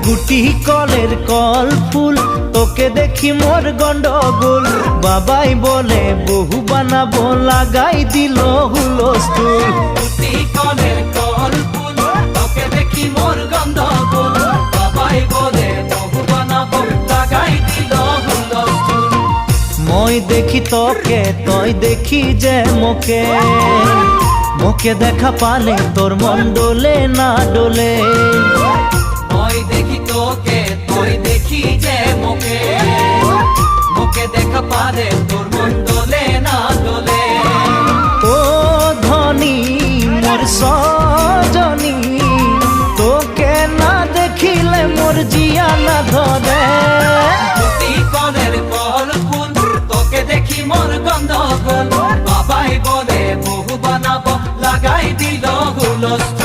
গুটি কলের কল ফুল, তোকে দেখি মোর গন্ডগোল। বাবাই বলে বহু বানাবো, লাগাই দিল হুলস্থুল। গুটি কলের কল ফুল, তোকে দেখি মোর গন্ডগোল। বাবাই বলে বহু বানাবো, লাগাই দিল হুলস্থুল। মই দেখি তোকে, তই দেখি যে মোকে, মোকে দেখা পালে তোর মন ডোলে না ডোলে। মই দেখি তোকে, তুই দেখি যে মোকে, মোকে দেখা পারে তোর মন দোলে না দোলে। ও ধনী মোর সজনী, তোকে না দেখিলে মোর জিয়া না ধরে। গুটি কলের কল ফুল, তোকে দেখি মোর গন্ডগোল। বাবাই বলে বহু বানাবো, লাগাই দিল হুলস্থুল।